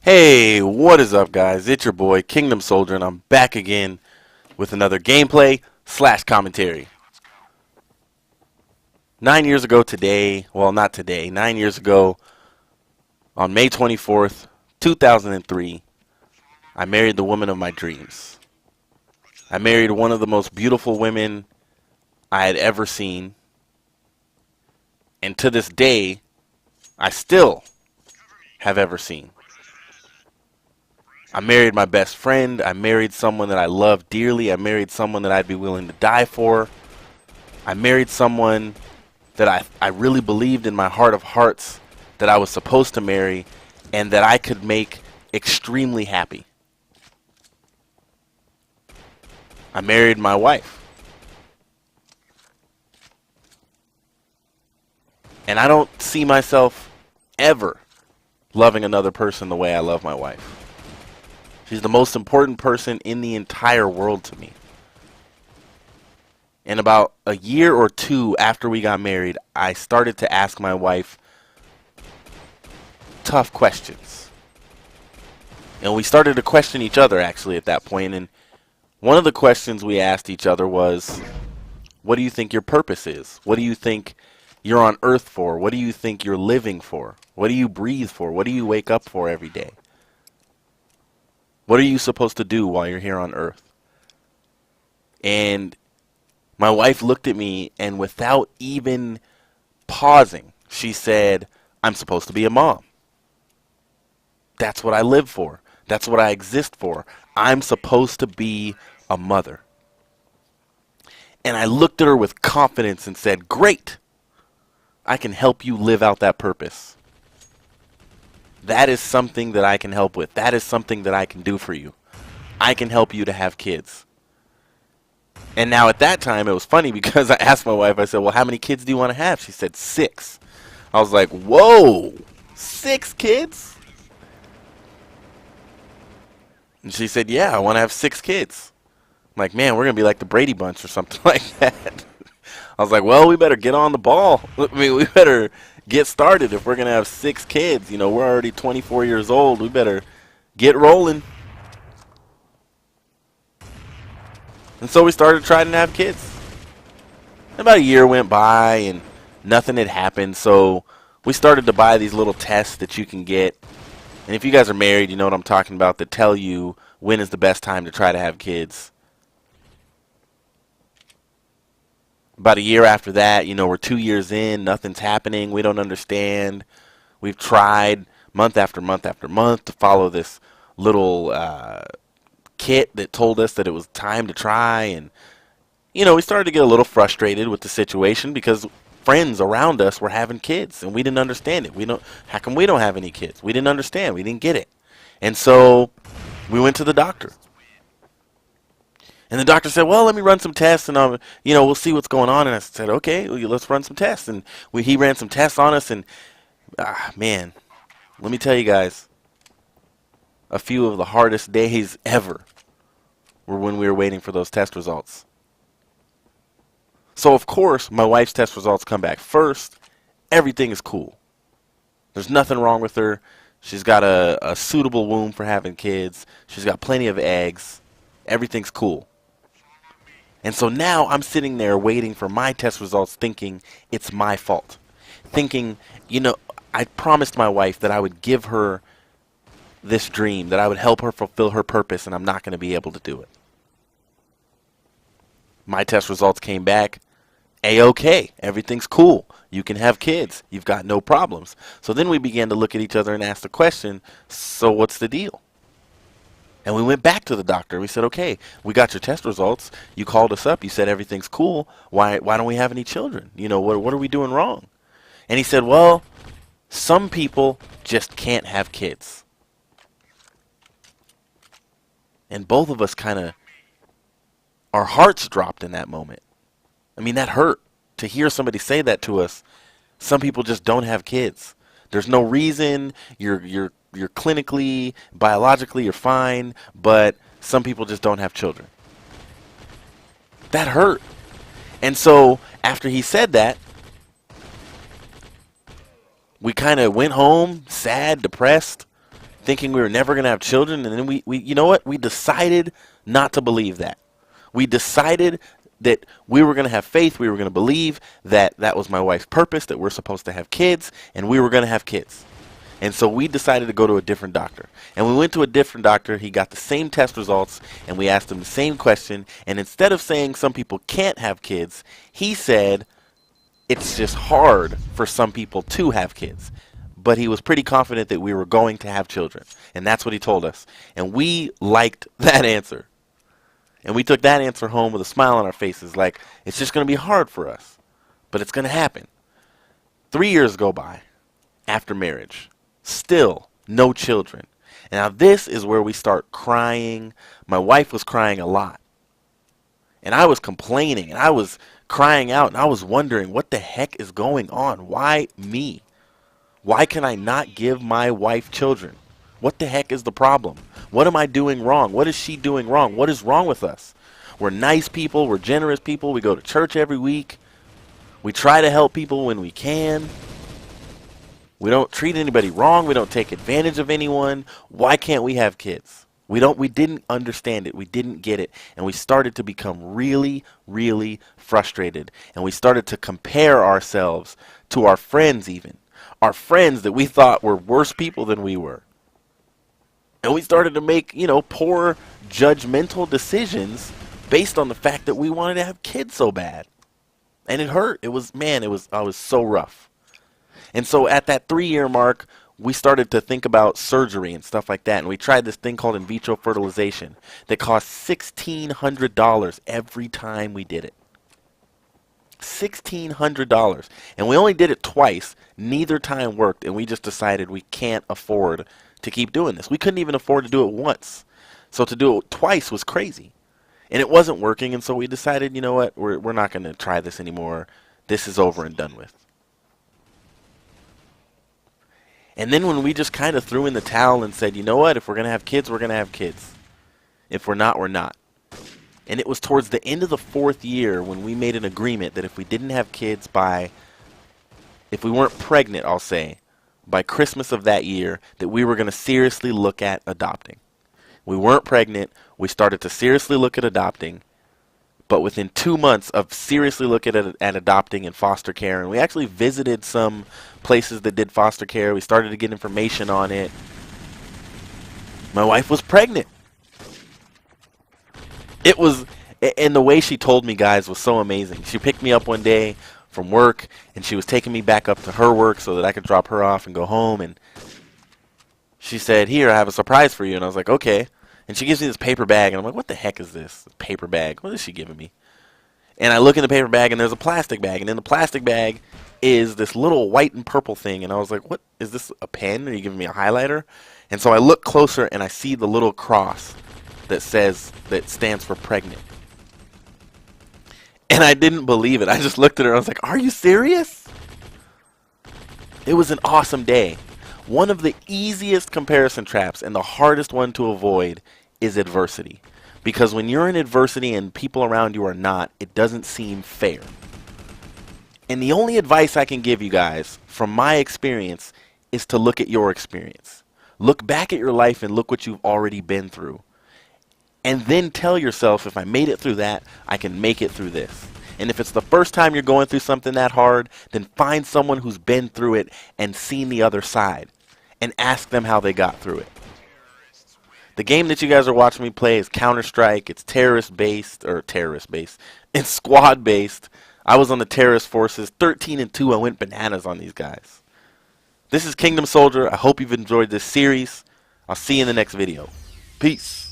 Hey, what is up, guys? It's your boy, Kingdom Soldier, and I'm back again with another gameplay slash commentary. 9 years ago today, well, not today, 9 years ago, on May 24th, 2003, I married the woman of my dreams. I married one of the most beautiful women I had ever seen, and to this day, I still have ever seen. I married my best friend. I married someone that I love dearly. I married someone that I'd be willing to die for. I married someone that I really believed in my heart of hearts that I was supposed to marry and that I could make extremely happy. I married my wife. And I don't see myself ever loving another person the way I love my wife. She's the most important person in the entire world to me. And about a year or two after we got married, I started to ask my wife tough questions. And we started to question each other, actually, at that point. And one of the questions we asked each other was, what do you think your purpose is? What do you think you're on earth for? What do you think you're living for? What do you breathe for? What do you wake up for every day? What are you supposed to do while you're here on earth? And my wife looked at me, and without even pausing, she said, I'm supposed to be a mom. That's what I live for. That's what I exist for. I'm supposed to be a mother. And I looked at her with confidence and said, great. I can help you live out that purpose. That is something that I can help with. That is something that I can do for you. I can help you to have kids. And now at that time, it was funny because I asked my wife, I said, well, how many kids do you want to have? She said 6. I was like, whoa, 6 kids? And she said, yeah, I want to have 6 kids. I'm like, man, we're going to be like the Brady Bunch or something like that. I was like, well, we better get on the ball. I mean, we better get started if we're going to have 6 kids. You know, we're already 24 years old. We better get rolling. And so we started trying to have kids. About a year went by and nothing had happened. So we started to buy these little tests that you can get. And if you guys are married, you know what I'm talking about, that tell you when is the best time to try to have kids. About a year after that, you know, we're 2 years in, nothing's happening, we don't understand. We've tried month after month after month to follow this little kit that told us that it was time to try. And, you know, we started to get a little frustrated with the situation because friends around us were having kids and we didn't understand it. How come we don't have any kids? We didn't understand. We didn't get it. And so we went to the doctor. And the doctor said, well, let me run some tests, and you know, we'll see what's going on. And I said, okay, well, let's run some tests. And he ran some tests on us, and man, let me tell you guys, a few of the hardest days ever were when we were waiting for those test results. So, of course, my wife's test results come back first. Everything is cool. There's nothing wrong with her. She's got a suitable womb for having kids. She's got plenty of eggs. Everything's cool. And so now I'm sitting there waiting for my test results thinking it's my fault. Thinking, you know, I promised my wife that I would give her this dream, that I would help her fulfill her purpose, and I'm not going to be able to do it. My test results came back, A-okay, everything's cool. You can have kids. You've got no problems. So then we began to look at each other and ask the question, so what's the deal? And we went back to the doctor. We said, okay, we got your test results. You called us up. You said everything's cool. Why don't we have any children? You know, what are we doing wrong? And he said, well, some people just can't have kids. And both of us kind of, our hearts dropped in that moment. I mean, that hurt to hear somebody say that to us. Some people just don't have kids. There's no reason. You're clinically, biologically, you're fine, but some people just don't have children. That hurt. And so after he said that, we kind of went home sad, depressed, thinking we were never going to have children. And then we, you know what? We decided not to believe that. We decided that we were going to have faith. We were going to believe that that was my wife's purpose, that we're supposed to have kids, and we were going to have kids. And so we decided to go to a different doctor. And we went to a different doctor. He got the same test results, and we asked him the same question. And instead of saying some people can't have kids, he said it's just hard for some people to have kids. But he was pretty confident that we were going to have children. And that's what he told us. And we liked that answer. And we took that answer home with a smile on our faces, like, it's just going to be hard for us, but it's going to happen. 3 years go by after marriage. Still no children. And now this is where we start crying. My wife was crying a lot. And I was complaining, and I was crying out, and I was wondering, what the heck is going on? Why me? Why can I not give my wife children? What the heck is the problem? What am I doing wrong? What is she doing wrong? What is wrong with us? We're nice people. We're generous people. We go to church every week. We try to help people when we can. We don't treat anybody wrong. We don't take advantage of anyone. Why can't we have kids? We didn't understand it. We didn't get it. And we started to become really, really frustrated. And we started to compare ourselves to our friends even. Our friends that we thought were worse people than we were. And we started to make, poor judgmental decisions based on the fact that we wanted to have kids so bad. And it hurt. I was so rough. And so at that 3-year mark, we started to think about surgery and stuff like that. And we tried this thing called in vitro fertilization that cost $1,600 every time we did it. $1,600. And we only did it twice. Neither time worked. And we just decided we can't afford to keep doing this. We couldn't even afford to do it once. So to do it twice was crazy. And it wasn't working. And so we decided, you know what, we're not going to try this anymore. This is over and done with. And then when we just kind of threw in the towel and said, you know what, if we're going to have kids, we're going to have kids. If we're not, we're not. And it was towards the end of the 4th year when we made an agreement that if we didn't have kids if we weren't pregnant, I'll say, by Christmas of that year, that we were going to seriously look at adopting. We weren't pregnant. We started to seriously look at adopting. But within 2 months of seriously looking at adopting and foster care, and we actually visited some places that did foster care. We started to get information on it. My wife was pregnant. And the way she told me, guys, was so amazing. She picked me up one day from work, and she was taking me back up to her work so that I could drop her off and go home. And she said, here, I have a surprise for you. And I was like, okay. And she gives me this paper bag, and I'm like, what the heck is this? Paper bag. What is she giving me? And I look in the paper bag, and there's a plastic bag. And in the plastic bag is this little white and purple thing. And I was like, what? Is this a pen? Are you giving me a highlighter? And so I look closer, and I see the little cross that stands for pregnant. And I didn't believe it. I just looked at her, and I was like, are you serious? It was an awesome day. One of the easiest comparison traps and the hardest one to avoid is adversity. Because when you're in adversity and people around you are not, it doesn't seem fair. And the only advice I can give you guys from my experience is to look at your experience. Look back at your life and look what you've already been through. And then tell yourself, if I made it through that, I can make it through this. And if it's the first time you're going through something that hard, then find someone who's been through it and seen the other side. And ask them how they got through it. The game that you guys are watching me play is Counterstrike. It's terrorist-based. It's squad-based. I was on the terrorist forces. 13-2. I went bananas on these guys. This is Kingdom Soldier. I hope you've enjoyed this series. I'll see you in the next video. Peace.